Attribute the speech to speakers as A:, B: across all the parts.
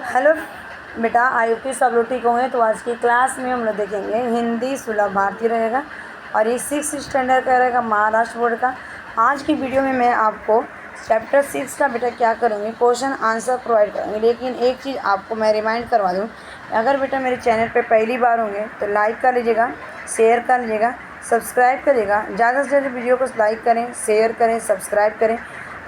A: Hello बेटा, I hope कि सब लोग ठीक होंगे। तो आज की क्लास में हम लोग देखेंगे हिंदी सुलभ भारतीय रहेगा और ये 6th स्टैंडर्ड का रहेगा महाराष्ट्र बोर्ड का। आज की वीडियो में मैं आपको चैप्टर 6 का बेटा क्या करूँगी, क्वेश्चन आंसर प्रोवाइड करूँगी। लेकिन एक चीज़ आपको मैं रिमाइंड करवा दूँ, अगर बेटा मेरे चैनल पर पहली बार होंगे तो लाइक कर लीजिएगा, शेयर कर लीजिएगा, सब्सक्राइब करिएगा। ज़्यादा से ज़्यादा वीडियो को लाइक करें, शेयर करें, सब्सक्राइब करें।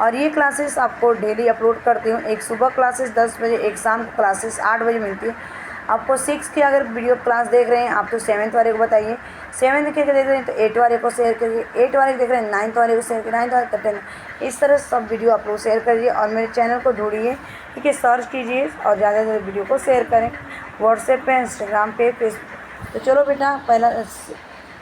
A: और ये क्लासेस आपको डेली अपलोड करती हूँ। एक सुबह क्लासेस 10 बजे, एक शाम को क्लासेस 8 बजे मिलती है। आपको 6 की अगर वीडियो क्लास देख रहे हैं आप तो 7th वाले को बताइए, 7th के देख रहे हैं तो 8 वाले को शेयर करिए, 8 वाले देख रहे हैं 9th वाले को शेयर करिए, 9th वाले तो 10। इस तरह सब वीडियो आप लोग शेयर करिए और मेरे चैनल को ढूंढिए, ठीक है, सर्च कीजिए और ज़्यादा से ज़्यादा वीडियो को शेयर करें व्हाट्सएप पे, इंस्टाग्राम पे, फेसबुक। तो चलो बेटा, पहला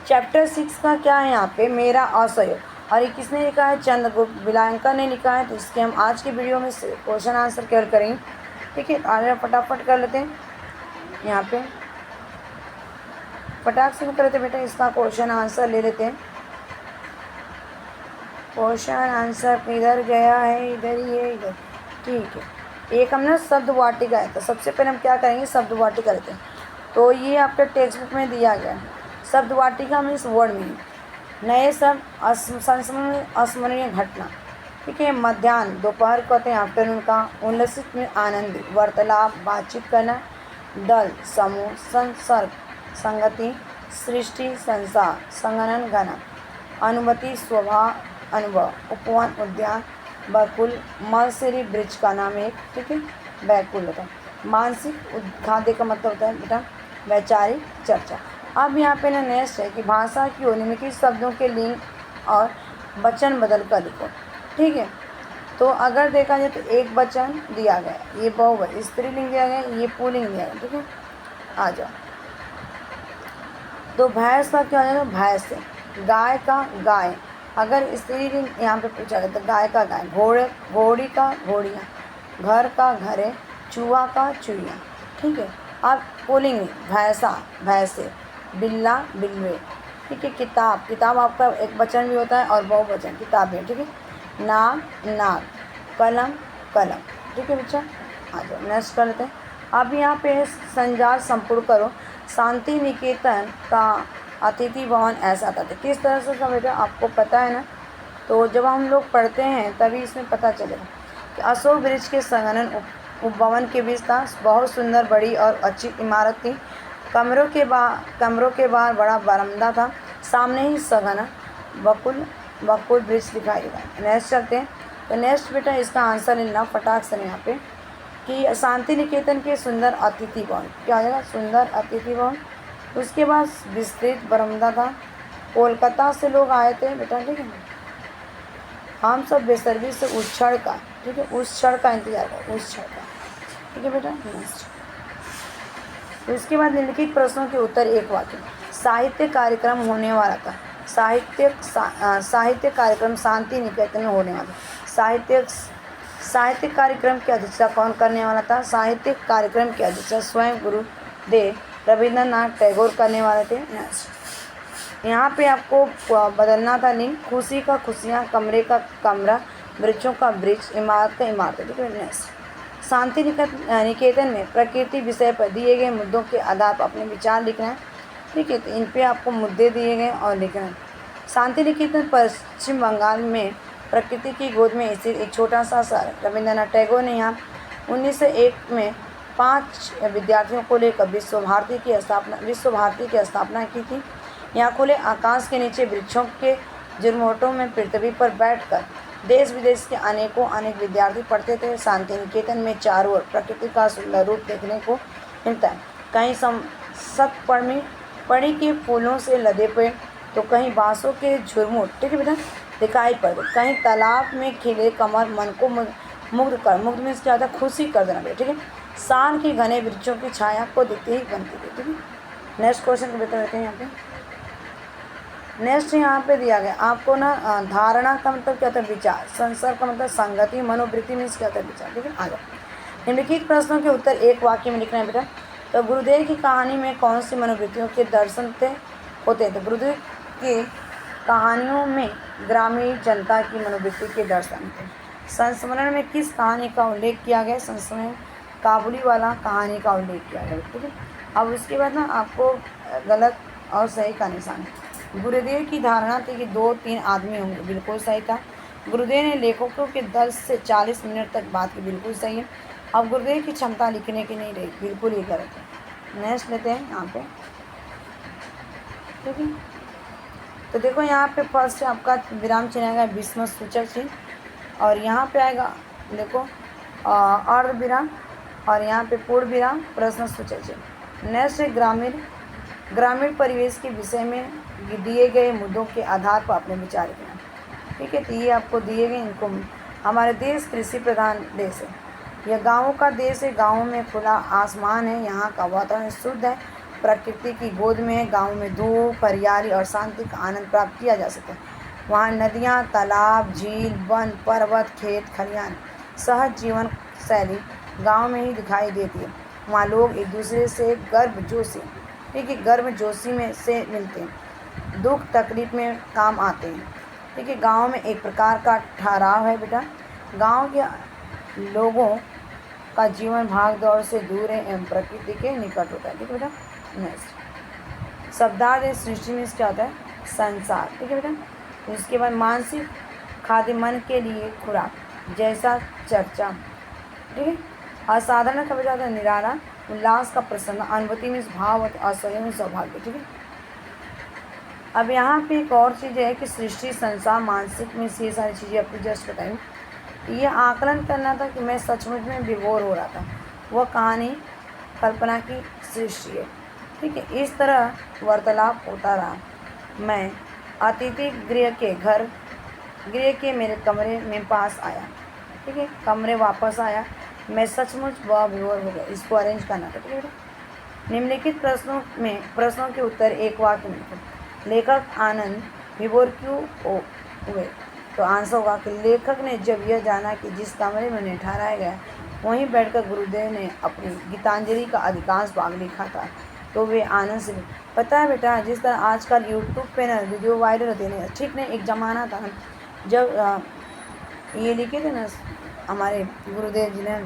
A: चैप्टर 6 का क्या है यहाँ पे, मेरा असहयोग। और ये किसने लिखा है? चंद्रगुप्त बिलायंकर ने लिखा है। तो इसके हम आज की वीडियो में क्वेश्चन आंसर क्लियर करेंगे, ठीक है। आगे फटाफट कर लेते हैं, यहाँ पे फटाक से कर लेते हैं बेटा। इसका क्वेश्चन आंसर ले लेते हैं। क्वेश्चन आंसर किधर गया है? इधर ही है, इधर, ठीक है। एक हमने शब्द वाटिका है, तो सबसे पहले हम क्या करेंगे, शब्द वाटिका लेते हैं। तो ये आपके टेक्स्ट बुक में दिया गया है। शब्द वाटिका मीन्स वर्ड मीनिंग, नए शब्द, अस्मरणीय घटना, ठीक है। मध्याह्न दोपहर को कहते हैं आफ्टरनून का। उल्लसित में आनंदी, वार्तालाप बातचीत करना। दल समूह, संसर्ग संगति, सृष्टि संसार, संगणन गणना। अनुमति स्वभाव अनुभव, उपवन उद्यान, बकुल मलसेरी ब्रिज का नाम एक, ठीक है, बैकुल होता है। मानसिक खाद्य का मतलब होता है बेटा वैचारिक चर्चा। अब यहाँ पे ना नेक्स्ट है कि भाषा की निम्नलिखित शब्दों के लिंग और वचन बदल कर लिखो, ठीक है। तो अगर देखा जाए तो एक वचन दिया गया, ये बहुवचन, स्त्रीलिंग दिया गया, ये पुल्लिंग दिया गया, ठीक है। आ जाओ, तो भैंस का क्या हो जाएगा? भैंस से। गाय का गाय, अगर स्त्रीलिंग यहाँ पे पूछा गया तो गाय का गाय। घोड़े घोड़ी का घोड़ियाँ, घर का घरे, चूहा का चूहिया, ठीक है। अब पुल्लिंग भैंसा भैंसे, बिल्ला बिल्वे, ठीक है। किताब, किताब आपका एक वचन भी होता है और बहुवचन किताबें, ठीक है। नाग नाग, कलम कलम, ठीक है बच्चा। आ जाओ नेक्स्ट कर लेते हैं। अब यहाँ पे संजाल संपूर्ण करो। शांति निकेतन का अतिथि भवन ऐसा था। किस तरह से सब बेटा आपको पता है ना, तो जब हम लोग पढ़ते हैं तभी इसमें पता चलेगा कि अशोक वृक्ष के संघनन उपभवन के बीच था। बहुत सुंदर बड़ी और अच्छी इमारत थी। कमरों के बाहर बड़ा बरामदा था। सामने ही सघन बकुल वृक्ष दिखाई देगा। नेक्स्ट चलते हैं। तो नेक्स्ट बेटा इसका आंसर लेना फटाक से यहाँ पे कि शांति निकेतन के सुंदर अतिथि भवन, क्या हो जाएगा? सुंदर अतिथि भवन। उसके बाद विस्तृत बरामदा था। कोलकाता से लोग आए थे बेटा, ठीक है। हम सब बेसब्री से उस क्षण का, ठीक है, उस क्षण का इंतजार करो, उस क्षण का, ठीक है बेटा। नेक्स्ट, तो इसके बाद निम्नलिखित प्रश्नों के उत्तर एक वाक्य। साहित्य कार्यक्रम होने वाला था। साहित्य कार्यक्रम शांति निकेतन में होने वाला। साहित्य कार्यक्रम की अध्यक्षता कौन करने वाला था? साहित्य कार्यक्रम की अध्यक्षता स्वयं गुरुदेव रविंद्रनाथ टैगोर करने वाले थे। यहाँ पे आपको बदलना था लिंग। खुशी का खुशियाँ, कमरे का कमरा, वृक्षों का वृक्ष, इमारत का इमारत, ठीक है। नेक्स्ट, शांति निकेतन में प्रकृति विषय पर दिए गए मुद्दों के आधार पर अपने विचार लिखना है, ठीक है। तो इन पे आपको मुद्दे दिए गए और लिखना है। शांति निकेतन पश्चिम बंगाल में प्रकृति की गोद में स्थित एक छोटा सा शहर। रविंद्रनाथ टैगोर ने यहाँ 1901 में 5 विद्यार्थियों को लेकर विश्व भारती की स्थापना की थी। यहाँ खुले आकाश के नीचे वृक्षों के झुरमुटों में पृथ्वी पर बैठकर देश विदेश के अनेक विद्यार्थी पढ़ते थे। शांति निकेतन में चारों ओर प्रकृति का सुंदर रूप देखने को मिलता है। कहीं पड़ी के फूलों से लदे पेड़, तो कहीं बांसों के झुरमुट, ठीक है बेटा, दिखाई पड़ते। कहीं तालाब में खिले कमल मन को मुग्ध में क्या होता है? खुशी कर देना बेटा, ठीक है। साल के घने वृक्षों की छाया को देखते ही बनती थी, ठीक है। नेक्स्ट क्वेश्चन को बेटा रहते हैं यहाँ पे। नेक्स्ट यहाँ पे दिया गया आपको ना, धारणा का मतलब क्या होता है? विचार। संसार का मतलब संगति। मनोवृत्ति मीन्स क्या होता है? विचार, ठीक है। आ जाओ, निम्नलिखित प्रश्नों के उत्तर एक वाक्य में लिखना है बेटा। तो गुरुदेव की कहानी में कौन सी मनोवृत्तियों के दर्शन होते हैं? तो गुरुदेव की कहानियों में ग्रामीण जनता की मनोवृत्ति के दर्शन थे। संस्मरण में किस कहानी का उल्लेख किया गया? संस्मरण काबुली वाला कहानी का उल्लेख किया गया। ठीक है, अब उसके बाद ना आपको गलत और सही का निशान है। गुरुदेव की धारणा थी कि 2-3 आदमी होंगे, बिल्कुल सही था। गुरुदेव ने लेखकों के 10 से 40 मिनट तक बात की, बिल्कुल सही है। अब गुरुदेव की क्षमता लिखने की नहीं रही, बिल्कुल ही गलत है। नेक्स्ट लेते हैं यहाँ पे। ठीक है, तो देखो यहाँ पे फर्स्ट आपका विराम चिन्ह आएगा विस्मय सूचक चिन्ह, और यहाँ पे आएगा देखो अर्ध विराम, और यहाँ पे पूर्ण विराम प्रश्न सूचक चिन्ह। नेक्स्ट है ग्रामीण परिवेश के विषय में दिए गए मुद्दों के आधार पर अपने विचार करना। ठीक है, तो ये आपको दिए गए इनको। हमारे देश कृषि प्रधान देश है, यह गाँवों का देश है। गाँवों में खुला आसमान है, यहाँ का वातावरण शुद्ध है, प्रकृति की गोद में है। गाँव में धूप, हरियाली और शांति का आनंद प्राप्त किया जा सकता है। वहाँ नदियाँ, तालाब, झील, वन, पर्वत, खेत, खलिहान, सहज जीवन शैली गाँव में ही दिखाई देती है। वहाँ लोग एक दूसरे से गर्मजोशी, ठीक है, गर्मजोशी में से मिलते हैं, दुख तकलीफ में काम आते हैं। ठीक है, गाँव में एक प्रकार का ठहराव है बेटा। गाँव के लोगों का जीवन भाग दौड़ से दूर है एवं प्रकृति के निकट होता है। ठीक है बेटा, नेक्स्ट शब्दार्थ है सृष्टि में क्या होता है, संसार। ठीक है बेटा, इसके बाद मानसिक खाद्य मन के लिए खुराक जैसा चर्चा। ठीक है, असाधारण का बजाय होता है निराला, उल्लास का प्रसन्न, अनुभूति में भाव असंयम सौभाग्य। ठीक है, अब यहाँ पे एक और चीज़ है कि सृष्टि, संसार, मानसिक में से ये सारी चीज़ें अपनी जस्ट बताई। ये आकलन करना था कि मैं सचमुच में विभोर हो रहा था, वह कहानी कल्पना की सृष्टि है। ठीक है, इस तरह वार्तालाप होता रहा। मैं अतिथि गृह के मेरे कमरे में पास आया। ठीक है, कमरे वापस आया, मैं सचमुच वह विभोर हो गया। इसको अरेंज करना था। ठीक है, निम्नलिखित प्रश्नों के उत्तर एक वाक्य में लिखो। लेखक आनंद विभोर क्यों हुए? तो आंसर होगा कि लेखक ने जब यह जाना कि जिस कमरे में उन्हें ठहराया गया वहीं बैठकर गुरुदेव ने अपनी गीतांजलि का अधिकांश भाग लिखा था, तो वे आनंद से। पता है बेटा, जिस तरह आजकल यूट्यूब पे ना वीडियो वायरल होते हैं, ठीक नहीं, एक ज़माना था जब ये लिखे थे ना हमारे गुरुदेव जी ने।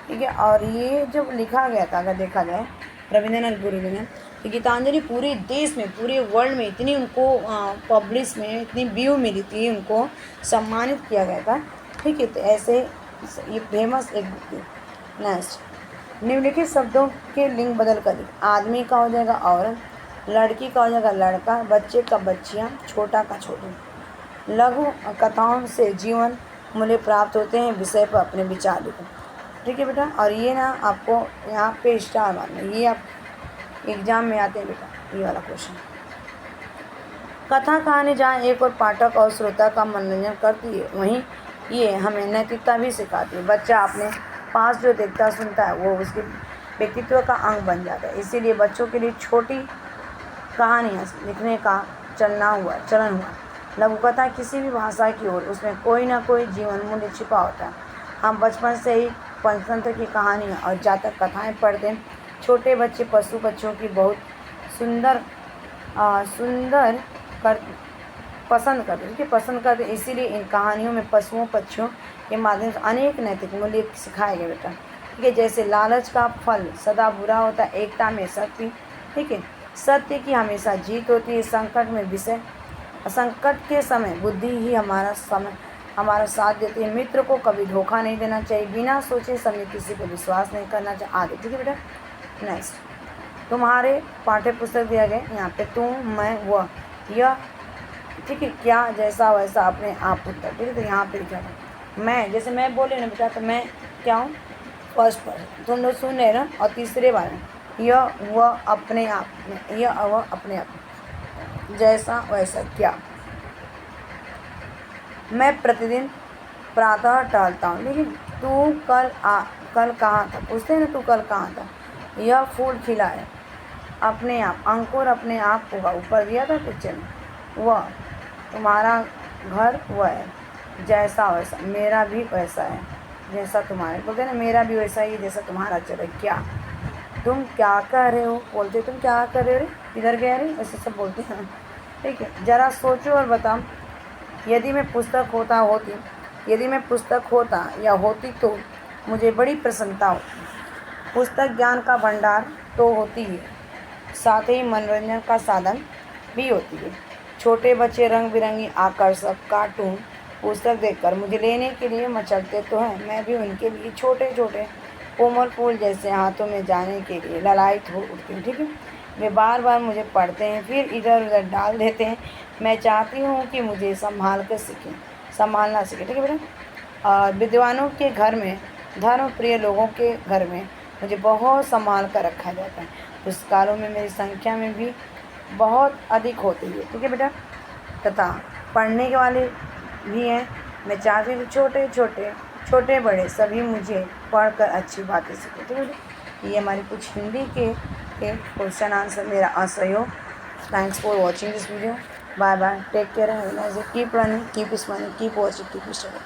A: ठीक है, और ये जब लिखा गया था, अगर देखा जाए रविंद्रनाथ गुरुदेव ने, तो गीतांजलि पूरे देश में, पूरे वर्ल्ड में इतनी उनको पब्लिश में इतनी व्यू मिली थी, उनको सम्मानित किया गया था। ठीक है, तो ऐसे ये फेमस एक बुक थी। नेक्स्ट, निम्नलिखित शब्दों के लिंग बदल कर लिख। आदमी का हो जाएगा औरत, लड़की का हो जाएगा लड़का, बच्चे का बच्चियाँ, छोटा का छोटे। लघु कथाओं से जीवन मूल्य प्राप्त होते हैं, विषय पर अपने विचार लिखो। ठीक है बेटा, और ये ना आपको यहाँ पे स्टार मारना, ये आप एग्जाम में आते हैं बेटा, ये वाला क्वेश्चन। कथा कहानी जहाँ एक और पाठक और श्रोता का मनोरंजन करती है, वहीं ये हमें नैतिकता भी सिखाती है। बच्चा अपने पास जो देखता सुनता है वो उसके व्यक्तित्व का अंग बन जाता है। इसीलिए बच्चों के लिए छोटी कहानियाँ लिखने का चलन हुआ। लघुकथा किसी भी भाषा की ओर, उसमें कोई ना कोई जीवन मूल्य छिपा होता है। हम बचपन से ही पंचतंत्र की कहानियाँ और जातक कथाएँ पढ़ते हैं। छोटे बच्चे पशु पक्षियों की बहुत सुंदर पसंद करते, इसीलिए इन कहानियों में पशुओं पक्षियों के माध्यम से अनेक नैतिक मूल्य सिखाए गए बेटा। ठीक है, जैसे लालच का फल सदा बुरा होता है, एकता में शक्ति। ठीक है, सत्य की हमेशा जीत होती है, संकट के समय बुद्धि ही हमारा साथ देती है। मित्र को कभी धोखा नहीं देना चाहिए, बिना सोचे समझे किसी पर विश्वास नहीं करना चाहिए आदि। ठीक है बेटा, नेक्स्ट, तुम्हारे पाठ्य पुस्तक दिया गया यहाँ पे तुम, मैं, वह, यह। ठीक है, क्या, जैसा वैसा, अपने आप उत्तर। ठीक है, तो यहाँ पे लिखा है मैं, जैसे मैं बोले ना बेटा, तो मैं क्या हूँ, फर्स्ट पर्सन, तुम लोग सुन रहे ना। और तीसरे बार में यह वह अपने आप में, यह वह अपने आप में, जैसा वैसा, क्या। मैं प्रतिदिन प्रातः टहलता हूँ। लेकिन तू कल कहाँ था, पूछते हैं ना, तू कल कहाँ था। यह फूल खिला है, अपने आप, अंकुर अपने आप होगा, ऊपर दिया था पिक्चर में। वह तुम्हारा घर वह है, जैसा वैसा, मेरा भी वैसा है जैसा तुम्हारा। बोलते हैं ना, मेरा भी वैसा ही जैसा तुम्हारा चले। क्या, तुम क्या कर रहे हो, बोलते तुम क्या कर रहे हो रे, इधर गया रे, ऐसे सब बोलते हैं। ठीक है, ज़रा सोचो और बताओ, यदि मैं पुस्तक होता या होती तो मुझे बड़ी प्रसन्नता होती। पुस्तक ज्ञान का भंडार तो होती है, साथ ही मनोरंजन का साधन भी होती है। छोटे बच्चे रंग बिरंगी आकर्षक कार्टून पुस्तक देखकर मुझे लेने के लिए मचलते तो हैं, मैं भी उनके लिए छोटे छोटे कोमल फूल जैसे हाथों में जाने के लिए ललायत हो उठती हूँ। ठीक है, वे बार बार मुझे पढ़ते हैं, फिर इधर उधर डाल देते हैं। मैं चाहती हूँ कि मुझे संभालना सीखें। ठीक है बेटा। और विद्वानों के घर में, धर्म प्रिय लोगों के घर में मुझे बहुत संभाल कर रखा जाता है। पुस्तकालयों में मेरी संख्या में भी बहुत अधिक होती है। ठीक है बेटा। तथा पढ़ने के वाले भी हैं। मैं चाहती हूँ कि छोटे बड़े सभी मुझे पढ़कर अच्छी बातें सीखें। ठीक है। ये हमारी कुछ हिंदी के क्वेश्चन आंसर मेरा असहयोग। Thanks for watching this video. Bye bye, take care, have a nice day, keep running, keep smiling, keep watching, keep studying.